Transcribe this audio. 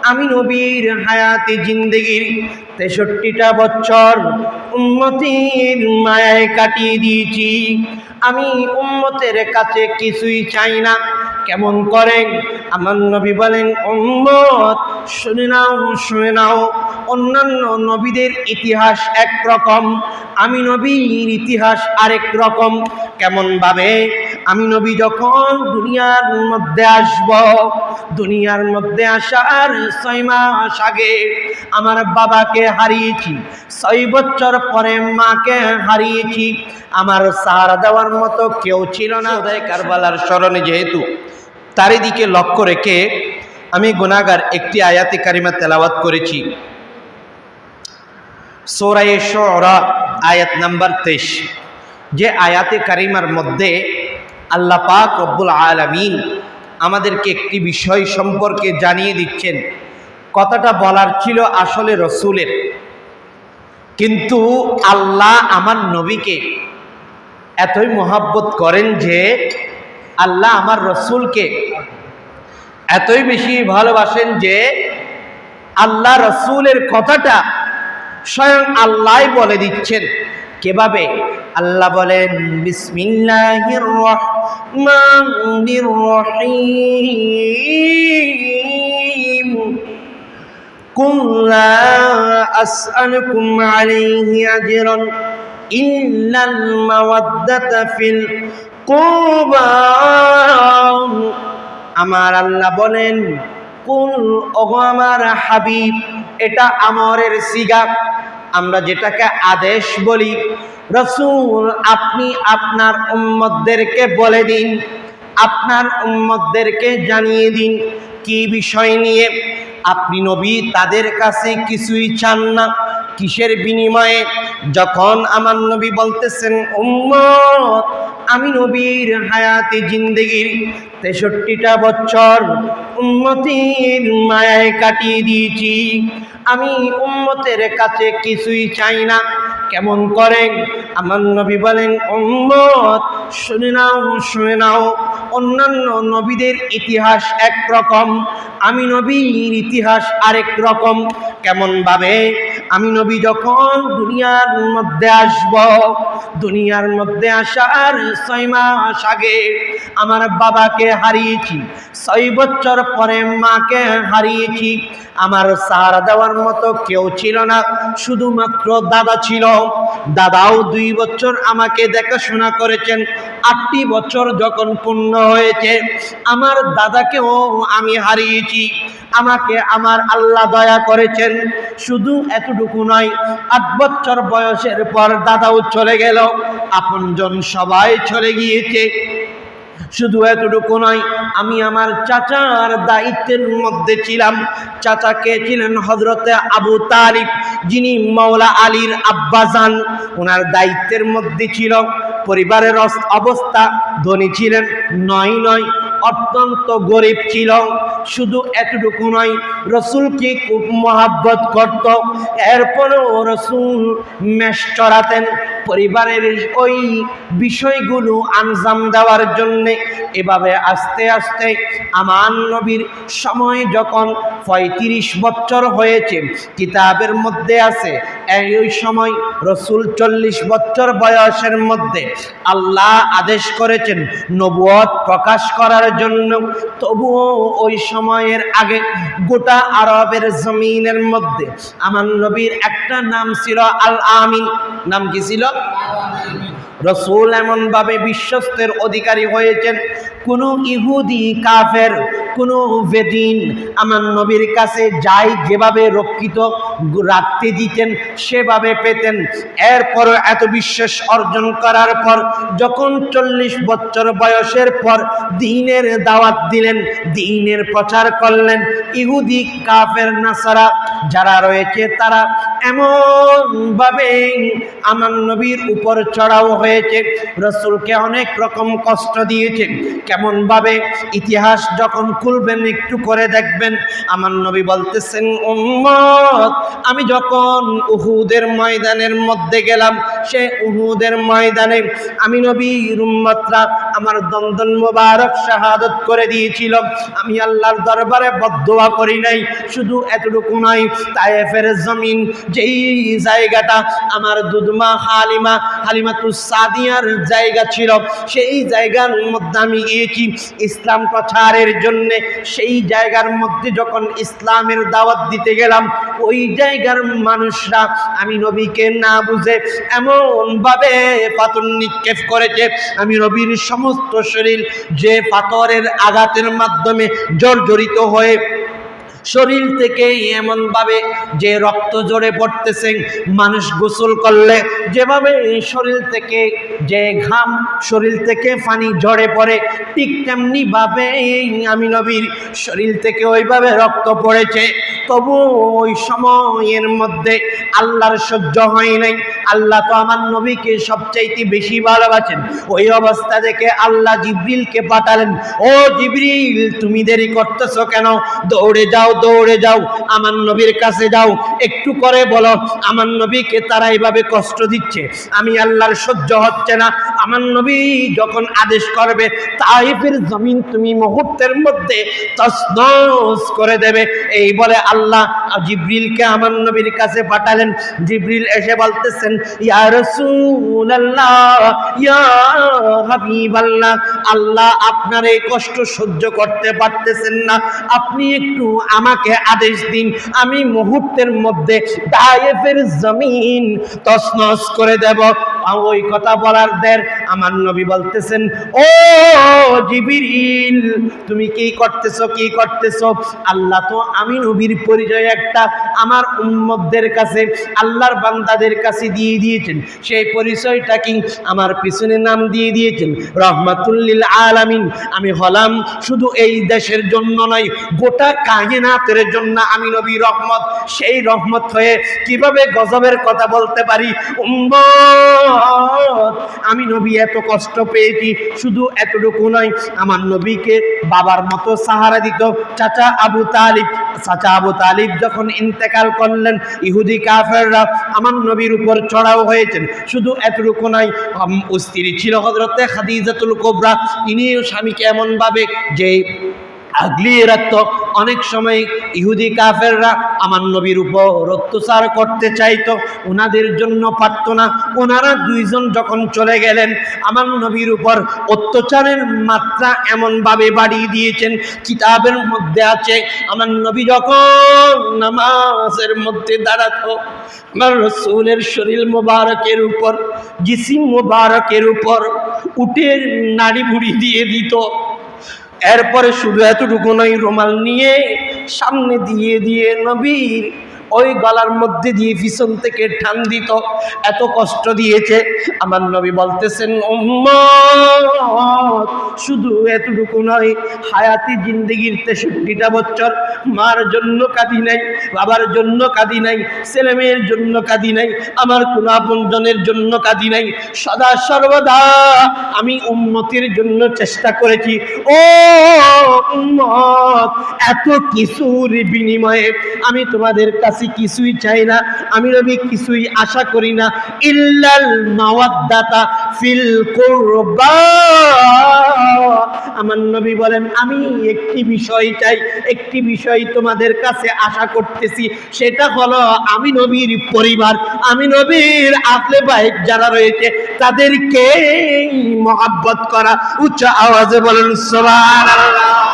আমি নবীর হায়াতে জিন্দেগির ৬৩টা বছর উম্মতের মায়ায় কাটিয়ে দিয়েছি। আমি উম্মতের কাছে কিছুই চাই না। কেমন করেন? আমার নবী বলেন, উম্মত শুনে নাও, অন্যান্য নবীদের ইতিহাস একরকম, আমি নবীর ইতিহাস আরেক রকম। কেমন ভাবে? আমি নবী যখন দুনিয়ার মধ্যে আসব, দুনিয়ার মধ্যে আসার ৬ মাস আগে আমার বাবাকে হারিয়েছি, ৬ বছর পরে মাকে হারিয়েছি। আমার সাহারা দেওয়ার মতো কেউ ছিল না। কারবালার স্মরণে যেহেতু, তারই দিকে লক্ষ্য রেখে আমি গুনাহগার একটি আয়াতে কারিমা তেলাওয়াত করেছি। সূরা শুআরা আয়াত নাম্বার ২৩, যে আয়াতে কারিমার মধ্যে আল্লাহ পাক রব্বুল আলামিন আমাদেরকে একটি বিষয় সম্পর্কে জানিয়ে দিচ্ছেন। কথাটা বলার ছিল আসলে রসুলের, কিন্তু আল্লাহ আমার নবীকে এতই মহব্বত করেন যে আল্লাহ আমার রসুলকে এতই বেশি ভালোবাসেন যে আল্লাহ রসুলের কথাটা স্বয়ং আল্লাহ বলে দিচ্ছেন। কিভাবে? আল্লাহ বলেন, বিসমিল্লাহির রহমানির রহিম, কুল লা আসআলুকুম আলাইহি আজরান ইল্লাল মাওয়াদ্দাতা ফিল কুরবা। আমার আল্লাহ বলেন, কুল, ওগো আমার হাবিব, এটা আমরের সিগা, আমরা যেটাকে আদেশ বলি। রসুল, আপনি আপনার উম্মতদেরকে বলে দিন, আপনার উম্মতদেরকে জানিয়ে দিন। কি বিষয় নিয়ে? আপনি নবী তাদের কাছে কিছুই চান না। কিসের বিনিময়ে? যখন আমার নবী বলতেছেন, উম্মত আমি নবীর হায়াতে জিন্দেগির ৬৩টা বছর উম্মতের মায়ায় কাটিয়ে দিয়েছি, আমি উম্মতের কাছে কিছুই চাই না। কেমন করেন? আমার নবী বলেন, উম্মত শুনে নাও, অন্যান্য নবীদের ইতিহাস একরকম, আমি নবীর ইতিহাস আরেক রকম। কেমন ভাবে? আমি নবী যখন দুনিয়ার মধ্যে আসব, দুনিয়ার মধ্যে আসার ৬ মাস আগে আমার বাবাকে হারিয়েছি, ৬ বছর পরে মাকে হারিয়েছি। আমার সাহারা দেওয়ার মতো কেউ ছিল না, শুধুমাত্র দাদা ছিল। দাদাও ২ বছর আমাকে দেখাশোনা করেছেন। ৮টি বছর যখন পূর্ণ হয়েছে, আমার দাদাকেও আমি হারিয়েছি। আমাকে আমার আল্লাহ দয়া করেছেন। শুধু এতটুকু নয়, ৮ বছর বয়সের পর দাদাও চলে গেল, আপনজন সবাই চলে গিয়েছে। শুধু এতটুকু নয়, আমি আমার চাচার দায়িত্বের মধ্যে ছিলাম। চাচাকে ছিলেন হযরতে আবু তালিব, যিনি মাওলা আলীর আব্বাজান, ওনার দায়িত্বের মধ্যে ছিল। পরিবারের অবস্থা ধনী ছিলেন নয়, অত্যন্ত গরিব ছিল। শুধু এতটুকু নয়, রসুলকে খুব মহাব্বত করত। এরপরেও রসুল মেষ চড়াতেন। পরিবারের ওই বিষয়গুলো আঞ্জাম দেওয়ার জন্যে এভাবে আস্তে আস্তে আমার নবীর সময় যখন ৩৫ বছর হয়েছে, কিতাবের মধ্যে আছে এই সময় রসুল ৪০ বছর বয়সের মধ্যে আল্লাহ আদেশ করেছেন নবুয়ত প্রকাশ করার জন্য। তবুও ওই সময়ের আগে গোটা আরবের জমিনের মধ্যে আমার নবীর একটা নাম ছিল আল আমিন। নাম কি ছিল? রসুল এমন ভাবে বিশ্বস্তের অধিকারী হয়েছেন, কোন ইহুদি কাফের, কোন বেদিন আমার নবীর কাছে যাই যেভাবে রক্ষিত রাখতে দিতেন সেভাবে পেতেন। এরপরও এত বিশ্বাস অর্জন করার পর যখন ৪০ বছর বয়সের পর দ্বীনের দাওয়াত দিলেন, দ্বীনের প্রচার করলেন, ইহুদি কাফের নাসারা যারা রয়েছে তারা এমন ভাবে আমার নবীর উপর চড়াও হয়েছে, রসুলকে অনেক রকম কষ্ট দিয়েছে। কেমন ভাবে? ইতিহাস যখন খুলবেন একটু করে দেখবেন, আমার নবী বলতেছেন, উম্মত আমি যখন উহুদের ময়দানের মধ্যে গেলাম, সে উহুদের ময়দানে আমি নবীর উম্মতরা আমার দন্দন মোবারক শাহাদত করে দিয়েছিল। আমি আল্লাহর দরবারে বদদোয়া করি নাই। শুধু এতটুকু নয়, তায়েফের জমিন, যেই জায়গাটা আমার দুধমা হালিমাতুস সাদিয়ার জায়গা ছিল, সেই জায়গার মধ্যে আমি গিয়েছি ইসলাম প্রচারের জন্য। সেই জায়গার মধ্যে যখন ইসলামের দাওয়াত দিতে গেলাম, ওই জায়গার মানুষরা আমি নবীকে না বুঝে এমন ভাবে পাথর নিক্ষেপ করেছে, আমি নবীর সমস্ত শরীর যে পাথরের আঘাতের মাধ্যমে জর্জরিত হয়ে শরীর থেকে এমন ভাবে যে রক্ত ঝরে পড়তেছে, মানুষ গোসল করলে যেভাবে শরীর থেকে যে ঘাম শরীর থেকে পানি ঝরে পড়ে, ঠিক তেমনি ভাবে আমি নবীর শরীর থেকে ওইভাবে রক্ত পড়েছে। তবু ওই সময়ের মধ্যে আল্লাহর সহ্য হয় নাই। আল্লাহ তো আমার নবীকে সবচাইতে বেশি ভালোবাসেন। ওই অবস্থা দেখে আল্লাহ জিবরিলকে পাঠালেন, ও জিবরিল, তুমি দেরি করতেছো কেন? দৌড়ে যাও আমার নবীর কাছে যাও, একটু করে বলো আমার নবীকে তারা এইভাবে কষ্ট দিচ্ছে, আমি আল্লাহর সহ্য হচ্ছে না। আমার নবী যখন আদেশ করবে, তাইফের জমিন তুমি মুহূর্তের মধ্যে তছনছ করে দেবে। এই বলে আল্লাহ জিবরিলকে আমার নবীর কাছে পাঠালেন। জিবরিল এসে বলতেছেন, ইয়া রাসূলুল্লাহ, ইয়া হাবিবাল্লাহ, আল্লাহ আপনার এই কষ্ট সহ্য করতে পারতেছেন না, আপনি একটু আমাকে আদেশ দিন, আমি মুহূর্তের মধ্যে তায়েফের জমিন তছনছ করে দেব। ওই কথা বলার দের আমার নবী বলতেছেন, ও জিবরিল, তুমি কি করতেছো? আল্লাহ তো আমি নবীর পরিচয় একটা আমার উম্মতদের কাছে, আল্লাহর বান্দাদের কাছে দিয়ে দিয়েছেন। সেই পরিচয়টা কি? আমার পিছনে নাম দিয়ে দিয়েছেন রহমাতুল লিল আলামিন। আমি হলাম শুধু এই দেশের জন্য নয়, গোটা কায়নাতের জন্য আমি নবী রহমত। সেই রহমত হয়ে কিভাবে গজবের কথা বলতে পারি? উম্মত, আমি নবী এত কষ্ট পেয়েছি। শুধু এতটুকু নয়, আমার নবীকে বাবার মতো সাহারা দিত চাচা আবু তালিব যখন ইন্তেকাল করলেন, ইহুদি কাফেররা আমার নবীর উপর চড়াও হয়েছেন। শুধু এতটুকু নয়, স্ত্রী ছিল হযরতে খাদিজাতুল কুবরা, ইনিও স্বামীকে এমন ভাবে যে আগলিয়ে রাখত। অনেক সময় ইহুদি কাফেররা আমার নবীর উপর অত্যাচার করতে চাইতো, ওনাদের জন্য পারত না। ওনারা দুইজন যখন চলে গেলেন, আমার নবীর উপর অত্যাচারের মাত্রা এমনভাবে বাড়িয়ে দিয়েছেন। কিতাবের মধ্যে আছে, আমার নবী যখন নামাজের মধ্যে দাঁড়াতো, আমার রাসূলের শরীর মোবারকের উপর, জিসিম মোবারকের উপর উটের নাড়ি ভুড়ি দিয়ে দিত। এরপরে শুধু এতটুকু নয়, রুমাল নিয়ে সামনে দিয়ে নবীর ওই গলার মধ্যে দিয়ে পিছন থেকে টান দিত। এত কষ্ট দিয়েছে। আমার নবী বলতেছেন, উম্মত, শুধু এতটুকু নয়, হায়াতি জিন্দেগির 63টা বছর মার জন্য কাঁদি নাই, বাবার জন্য কাঁদি নাই, ছেলে মেয়ের জন্য কাঁদি নাই, আমার কোন আপনজনের জন্য কাঁদি নাই। সদা সর্বদা আমি উম্মতের জন্য চেষ্টা করেছি। ও উম্মত, এত কিছুর বিনিময়ে আমি তোমাদের কাছে কিছুই চাই না, আমি নবী কিছুই আশা করি না, ইল্লাল মাওয়াদ্দাতা ফিল কুরবা। আমার নবী বলেন, আমি একটি বিষয় চাই, একটি বিষয় তোমাদের কাছে আশা করতেছি, সেটা হলো আমি নবীর পরিবার, আমি নবীর আহলে বাইত যারা রয়েছে তাদেরকে মহব্বত করা। উচ্চ আওয়াজে বলেন সুবহানাল্লাহ।